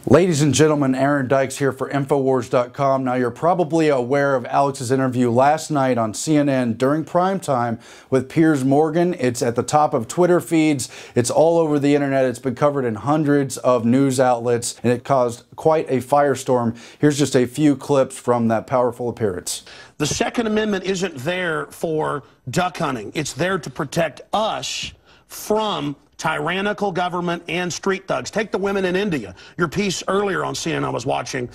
Ladies and gentlemen, Aaron Dykes here for Infowars.com. Now, you're probably aware of Alex's interview last night on CNN during primetime with Piers Morgan. It's at the top of Twitter feeds. It's all over the internet. It's been covered in hundreds of news outlets, and it caused quite a firestorm. Here's just a few clips from that powerful appearance. The Second Amendment isn't there for duck hunting. It's there to protect us from tyrannical government and street thugs. Take the women in India. Your piece earlier on CNN I was watching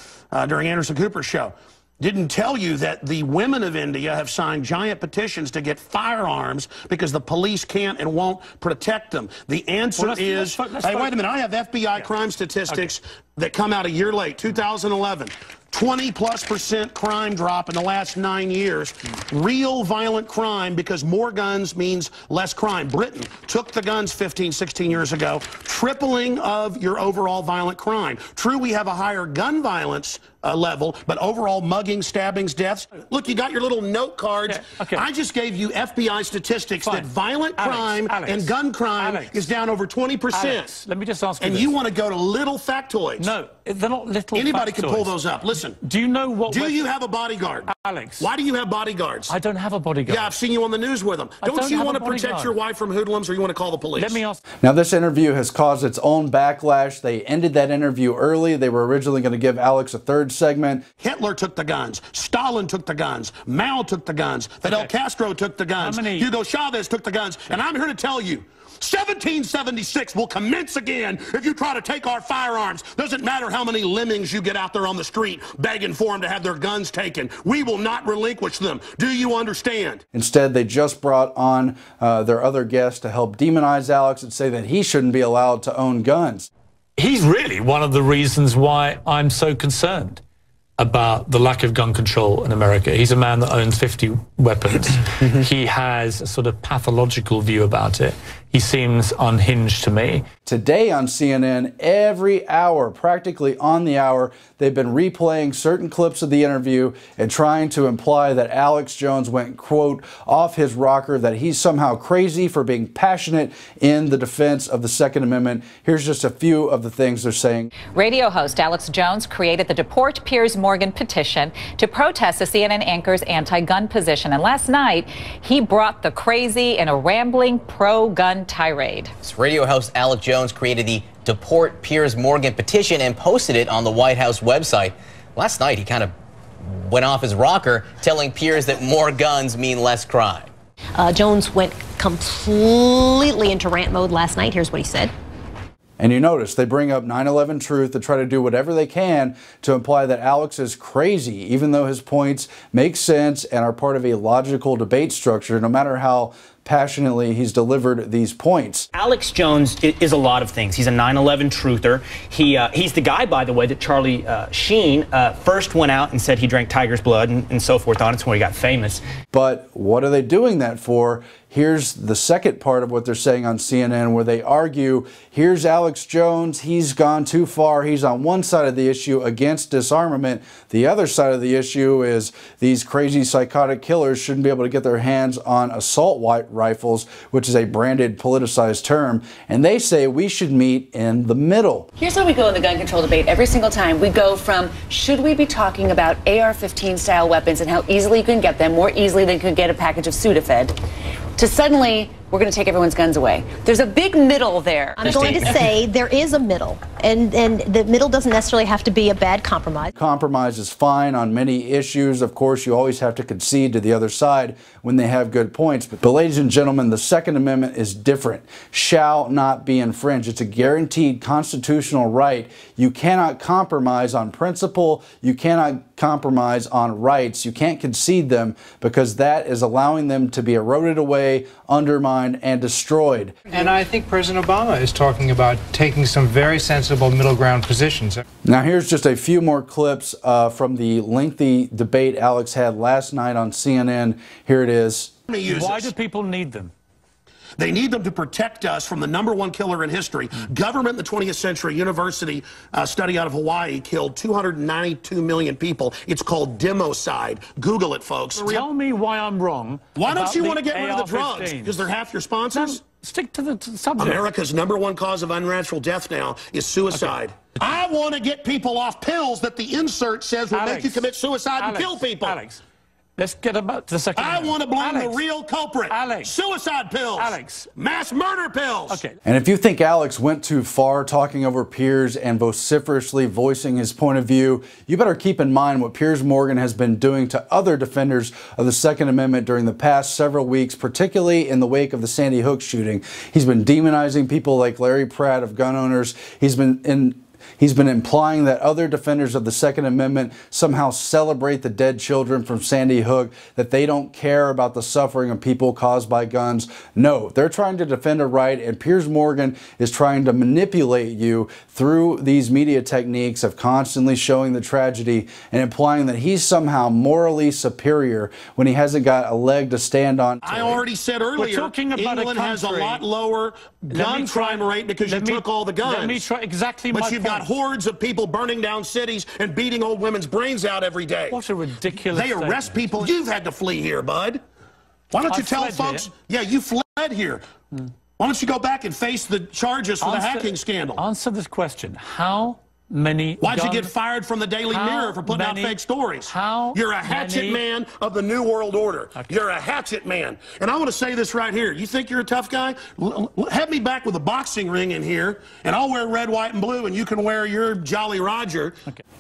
during Anderson Cooper's show didn't tell you that the women of India have signed giant petitions to get firearms because the police can't and won't protect them. The answer is, hey, wait a minute, I have FBI crime statistics that come out a year late, 2011. 20+% crime drop in the last 9 years. Real violent crime, because more guns means less crime. Britain took the guns 15, 16 years ago, tripling of your overall violent crime. True, we have a higher gun violence level, but overall muggings, stabbings, deaths. Look, you got your little note cards. I just gave you FBI statistics that violent crime and gun crime is down over 20%. Let me just ask you And this. you want to go to little factoids. No, they're not little Anybody factoids. can pull those up. Listen. Do you know what... Do you have a bodyguard? Alex. Why do you have bodyguards? I don't have a bodyguard. Yeah, I've seen you on the news with them. Don't you want to protect your wife from hoodlums, or you want to call the police? Let me ask... Now, this interview has caused its own backlash. They ended that interview early. They were originally going to give Alex a third segment. Hitler took the guns. Stalin took the guns. Mao took the guns. Fidel Castro took the guns. Hugo Chavez took the guns. And I'm here to tell you, 1776 will commence again if you try to take our firearms. Doesn't matter how many lemmings you get out there on the street begging for them to have their guns taken. We will not relinquish them. Do you understand? Instead, they just brought on their other guest to help demonize Alex and say that he shouldn't be allowed to own guns. He's really one of the reasons why I'm so concerned about the lack of gun control in America. He's a man that owns 50 weapons. He has a sort of pathological view about it. He seems unhinged to me. Today on CNN, every hour, practically on the hour, they've been replaying certain clips of the interview and trying to imply that Alex Jones went, quote, off his rocker, that he's somehow crazy for being passionate in the defense of the Second Amendment. Here's just a few of the things they're saying. Radio host Alex Jones created the Deport Piers Morgan petition to protest the CNN anchor's anti-gun position. And last night, he brought the crazy in a rambling pro-gun tirade. Radio host Alex Jones created the Deport Piers Morgan petition and posted it on the White House website. Last night, he kind of went off his rocker, telling Piers that more guns mean less crime. Jones went completely into rant mode last night. Here's what he said. And you notice they bring up 9/11 truth to try to do whatever they can to imply that Alex is crazy, even though his points make sense and are part of a logical debate structure, no matter how passionately he's delivered these points. Alex Jones is a lot of things. He's a 9/11 truther. He's the guy, by the way, that Charlie Sheen first went out and said he drank tiger's blood and so forth on. It's where he got famous. But what are they doing that for? Here's the second part of what they're saying on CNN, where they argue, here's Alex Jones, he's gone too far. He's on one side of the issue against disarmament. The other side of the issue is these crazy psychotic killers shouldn't be able to get their hands on assault rifles, which is a branded politicized term. And they say we should meet in the middle. Here's how we go in the gun control debate every single time. We go from, should we be talking about AR-15 style weapons and how easily you can get them, more easily than you could get a package of Sudafed, to suddenly, we're going to take everyone's guns away. There's a big middle there. I'm going to say there is a middle, and the middle doesn't necessarily have to be a bad compromise. Compromise is fine on many issues. Of course, you always have to concede to the other side when they have good points. But ladies and gentlemen, the Second Amendment is different. Shall not be infringed. It's a guaranteed constitutional right. You cannot compromise on principle. You cannot compromise on rights. You can't concede them, because that is allowing them to be eroded away, undermined, and destroyed. And I think President Obama is talking about taking some very sensible middle ground positions. Now, here's just a few more clips from the lengthy debate Alex had last night on CNN. Here it is. Why do people need them? They need them to protect us from the #1 killer in history. Government in the 20th century, university study out of Hawaii killed 292 million people. It's called democide. Google it, folks. Tell me why I'm wrong. Why don't you want to get rid of the drugs? Because they're half your sponsors? Stick to the subject. America's #1 cause of unnatural death now is suicide. Okay. I want to get people off pills that the insert says will make you commit suicide and kill people. Alex, let's get about the second. I want to blame the real culprit. Suicide pills. Mass murder pills. Okay. And if you think Alex went too far talking over Piers and vociferously voicing his point of view, you better keep in mind what Piers Morgan has been doing to other defenders of the Second Amendment during the past several weeks, particularly in the wake of the Sandy Hook shooting. He's been demonizing people like Larry Pratt of gun owners. He's been implying that other defenders of the Second Amendment somehow celebrate the dead children from Sandy Hook, that they don't care about the suffering of people caused by guns. No, they're trying to defend a right, and Piers Morgan is trying to manipulate you through these media techniques of constantly showing the tragedy and implying that he's somehow morally superior when he hasn't got a leg to stand on. I already said earlier, England has a lot lower gun crime rate because you took all the guns. Let me try exactly my point. But you've got hordes of people burning down cities and beating old women's brains out every day. What a ridiculous They arrest people. You've had to flee here, bud. Why don't you tell folks? Yeah, you fled here. Why don't you go back and face the charges for the hacking scandal? Answer this question. How many Why'd you get fired from the Daily Mirror for putting out fake stories? You're a hatchet man of the New World Order. You're a hatchet man. And I want to say this right here. You think you're a tough guy? Have me back with a boxing ring in here, and I'll wear red, white, and blue, and you can wear your Jolly Roger.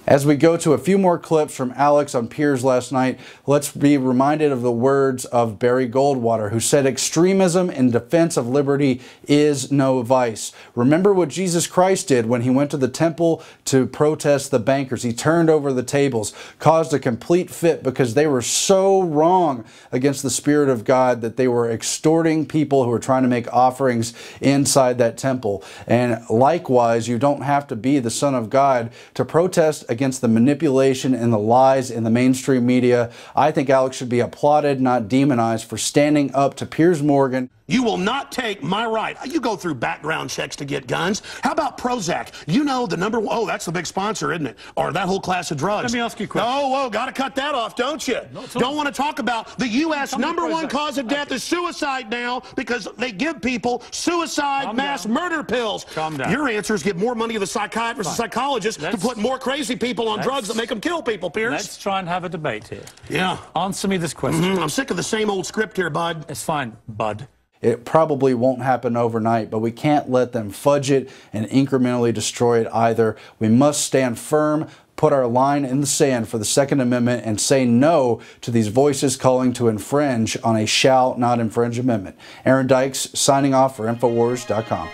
As we go to a few more clips from Alex on Piers last night, let's be reminded of the words of Barry Goldwater, who said, "Extremism in defense of liberty is no vice." Remember what Jesus Christ did when he went to the temple to protest the bankers. He turned over the tables, caused a complete fit because they were so wrong against the Spirit of God that they were extorting people who were trying to make offerings inside that temple. And likewise, you don't have to be the Son of God to protest against the manipulation and the lies in the mainstream media. I think Alex should be applauded, not demonized, for standing up to Piers Morgan. You will not take my right. You go through background checks to get guns. How about Prozac? You know the #1. Oh, that's the big sponsor, isn't it? Or that whole class of drugs. Let me ask you a question. Oh, whoa, got to cut that off, don't you? Don't want to talk about the U.S. #1 cause of death is suicide now because they give people suicide mass murder pills. Calm down. Your answer is give more money to the psychiatrists and psychologists to put more crazy people on drugs that make them kill people, Piers. Let's try and have a debate here. Yeah. Answer me this question. I'm sick of the same old script here, bud. It's fine, bud. It probably won't happen overnight, but we can't let them fudge it and incrementally destroy it either. We must stand firm, put our line in the sand for the Second Amendment, and say no to these voices calling to infringe on a shall not infringe amendment. Aaron Dykes signing off for Infowars.com.